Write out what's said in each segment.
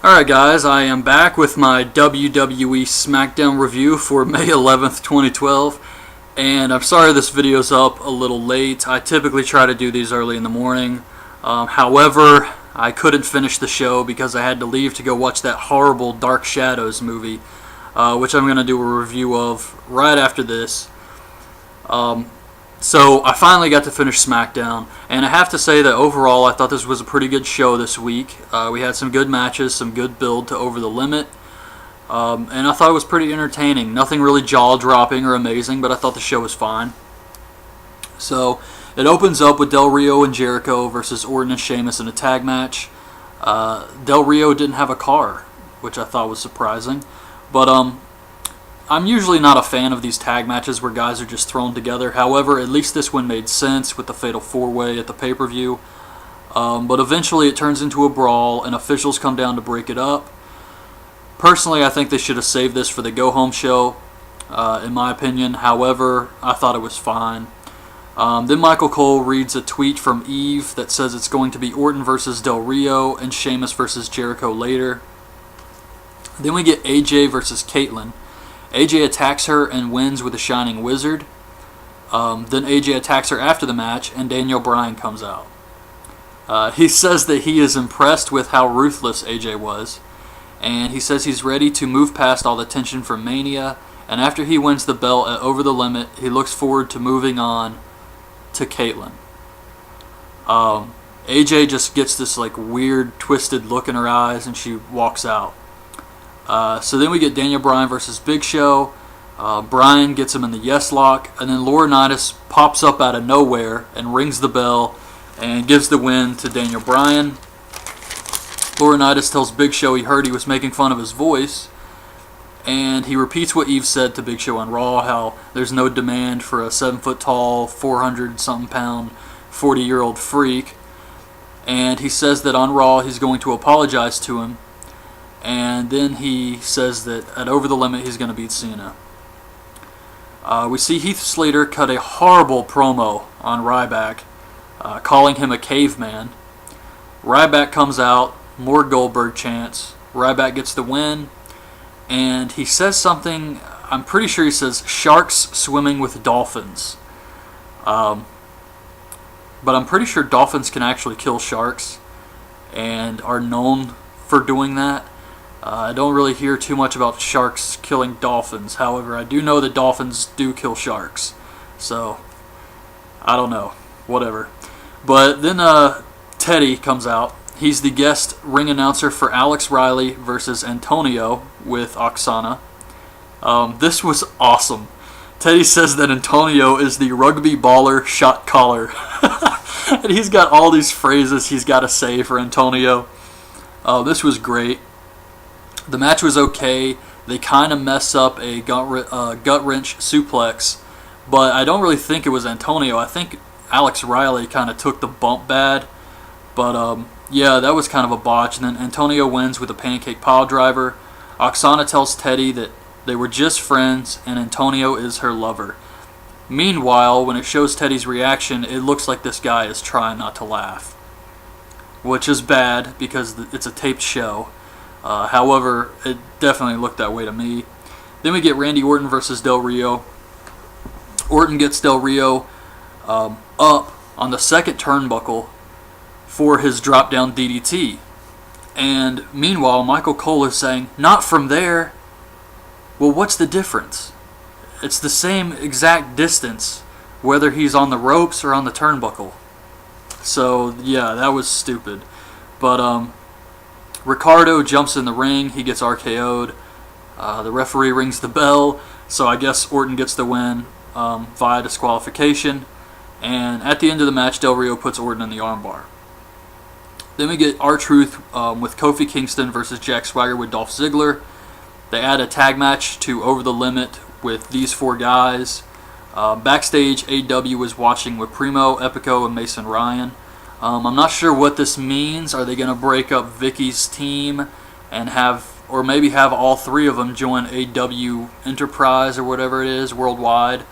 Alright guys, I am back with my WWE Smackdown review for May 11th, 2012. And I'm sorry this video's up a little late. I typically try to do these early in the morning. However, I couldn't finish the show because I had to leave to go watch that horrible Dark Shadows movie, which I'm going to do a review of right after this. So I finally got to finish SmackDown, and I have to say that overall I thought this was a pretty good show this week. We had some good matches, some good build to Over the Limit, and I thought it was pretty entertaining. Nothing really jaw-dropping or amazing, but I thought the show was fine. So it opens up with Del Rio and Jericho versus Orton and Sheamus in a tag match. Del Rio didn't have a car, which I thought was surprising, but I'm usually not a fan of these tag matches where guys are just thrown together. However, at least this one made sense with the Fatal 4-Way at the pay-per-view. But eventually it turns into a brawl, and officials come down to break it up. Personally, I think they should have saved this for the go-home show, in my opinion. However, I thought it was fine. Then Michael Cole reads a tweet from Eve that says it's going to be Orton versus Del Rio and Sheamus versus Jericho later. Then we get AJ versus Caitlyn. AJ attacks her and wins with a Shining Wizard. Then AJ attacks her after the match, and Daniel Bryan comes out. He says that he is impressed with how ruthless AJ was, and he says he's ready to move past all the tension from Mania, and after he wins the belt at Over the Limit, he looks forward to moving on to Caitlyn. AJ just gets this like weird, twisted look in her eyes, and she walks out. So then we get Daniel Bryan versus Big Show. Bryan gets him in the yes lock, and then Laurinaitis pops up out of nowhere and rings the bell and gives the win to Daniel Bryan. Laurinaitis tells Big Show he heard he was making fun of his voice, and he repeats what Eve said to Big Show on Raw, how there's no demand for a 7-foot-tall, 400-something pound, 40-year-old freak. And he says that on Raw he's going to apologize to him. And then he says that at Over the Limit he's going to beat Cena. We see Heath Slater cut a horrible promo on Ryback, calling him a caveman. Ryback comes out, more Goldberg chants. Ryback gets the win, and he says something, I'm pretty sure he says, sharks swimming with dolphins. But I'm pretty sure dolphins can actually kill sharks, and are known for doing that. I don't really hear too much about sharks killing dolphins. However, I do know that dolphins do kill sharks. So, I don't know. Whatever. But then Teddy comes out. He's the guest ring announcer for Alex Riley versus Antonio with Oksana. This was awesome. Teddy says that Antonio is the rugby baller shot caller. And he's got all these phrases he's got to say for Antonio. This was great. The match was okay. They kind of mess up a gut-wrench suplex, but I don't really think it was Antonio. I think Alex Riley kind of took the bump bad, but yeah, that was kind of a botch. And then Antonio wins with a pancake pile driver. Oksana tells Teddy that they were just friends and Antonio is her lover. Meanwhile, when it shows Teddy's reaction, it looks like this guy is trying not to laugh, which is bad because it's a taped show. However, it definitely looked that way to me. Then we get Randy Orton versus Del Rio. Orton gets Del Rio up on the second turnbuckle for his drop-down DDT. And meanwhile, Michael Cole is saying, not from there. Well, what's the difference? It's the same exact distance, whether he's on the ropes or on the turnbuckle. So, yeah, that was stupid. But, Ricardo jumps in the ring. He gets RKO'd. The referee rings the bell, so I guess Orton gets the win via disqualification. And at the end of the match, Del Rio puts Orton in the armbar. Then we get R-Truth with Kofi Kingston versus Jack Swagger with Dolph Ziggler. They add a tag match to Over the Limit with these four guys. Backstage, AEW was watching with Primo, Epico, and Mason Ryan. I'm not sure what this means. Are they going to break up Vicky's team and or maybe have all three of them join AEW Enterprise or whatever it is worldwide?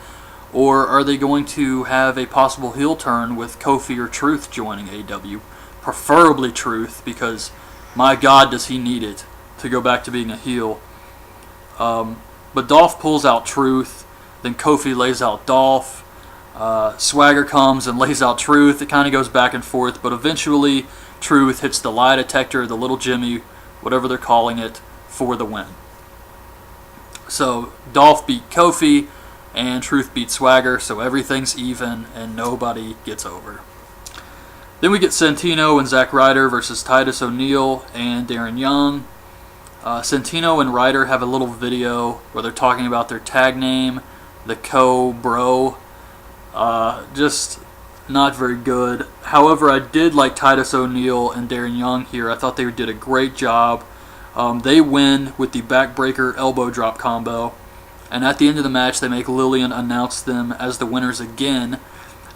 Or are they going to have a possible heel turn with Kofi or Truth joining AEW? Preferably Truth, because my God, does he need it to go back to being a heel. But Dolph pulls out Truth. Then Kofi lays out Dolph. Swagger comes and lays out Truth. It kind of goes back and forth, but eventually Truth hits the lie detector, the little Jimmy, whatever they're calling it, for the win. So Dolph beat Kofi, and Truth beat Swagger, so everything's even, and nobody gets over. Then we get Santino and Zack Ryder versus Titus O'Neil and Darren Young. Santino and Ryder have a little video where they're talking about their tag name, the Co-Bro. Just not very good. However, I did like Titus O'Neil and Darren Young here. I thought they did a great job. They win with the backbreaker elbow drop combo. And at the end of the match, they make Lillian announce them as the winners again.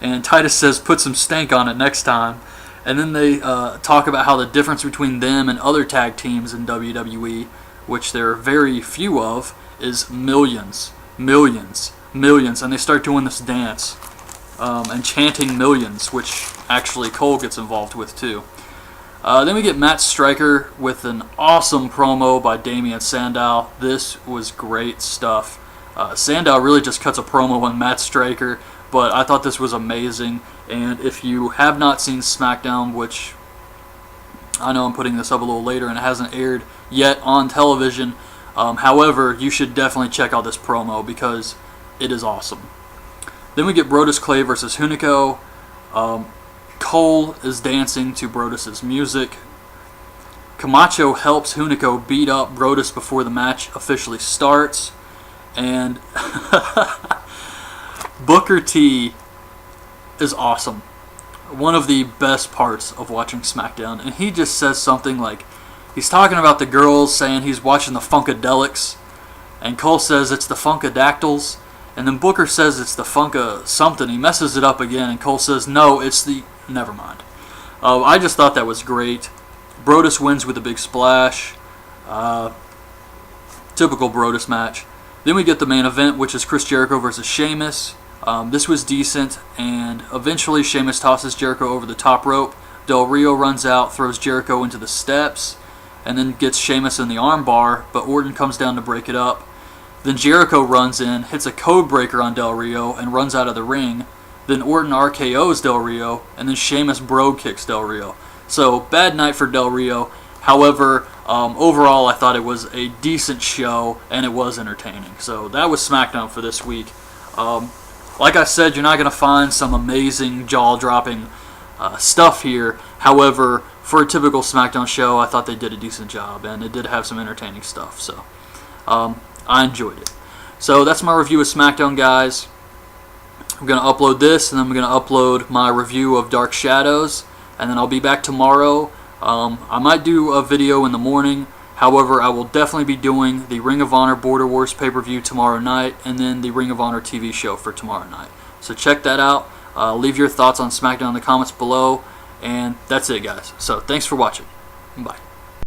And Titus says, put some stank on it next time. And then they talk about how the difference between them and other tag teams in WWE, which there are very few of, is millions, millions, millions. And they start doing this dance and chanting millions, which actually Cole gets involved with too. Then we get Matt Striker with an awesome promo by Damian Sandow. This was great stuff. Sandow really just cuts a promo on Matt Striker, but I thought this was amazing. And if you have not seen SmackDown, which I know I'm putting this up a little later and it hasn't aired yet on television, however, you should definitely check out this promo because it is awesome. Then we get Brodus Clay versus Hunico. Cole is dancing to Brodus' music. Camacho helps Hunico beat up Brodus before the match officially starts. And Booker T is awesome. One of the best parts of watching SmackDown. And he just says something like, he's talking about the girls, saying he's watching the Funkadelics. And Cole says it's the Funkadactyls. And then Booker says it's the Funka something. He messes it up again. And Cole says, no, it's the... Never mind. I just thought that was great. Brodus wins with a big splash. Typical Brodus match. Then we get the main event, which is Chris Jericho versus Sheamus. This was decent, and eventually Sheamus tosses Jericho over the top rope. Del Rio runs out, throws Jericho into the steps, and then gets Sheamus in the armbar, but Orton comes down to break it up. Then Jericho runs in, hits a code breaker on Del Rio, and runs out of the ring. Then Orton RKOs Del Rio, and then Sheamus bro kicks Del Rio. So, bad night for Del Rio. However, overall I thought it was a decent show, and it was entertaining. So, that was SmackDown for this week. Like I said, you're not going to find some amazing jaw-dropping stuff here. However, for a typical SmackDown show, I thought they did a decent job, and it did have some entertaining stuff. So, I enjoyed it. So, that's my review of SmackDown, guys. I'm going to upload this, and then I'm going to upload my review of Dark Shadows, and then I'll be back tomorrow. I might do a video in the morning. However, I will definitely be doing the Ring of Honor Border Wars pay-per-view tomorrow night, and then the Ring of Honor TV show for tomorrow night. So check that out. Leave your thoughts on SmackDown in the comments below, and that's it, guys. So thanks for watching. Bye.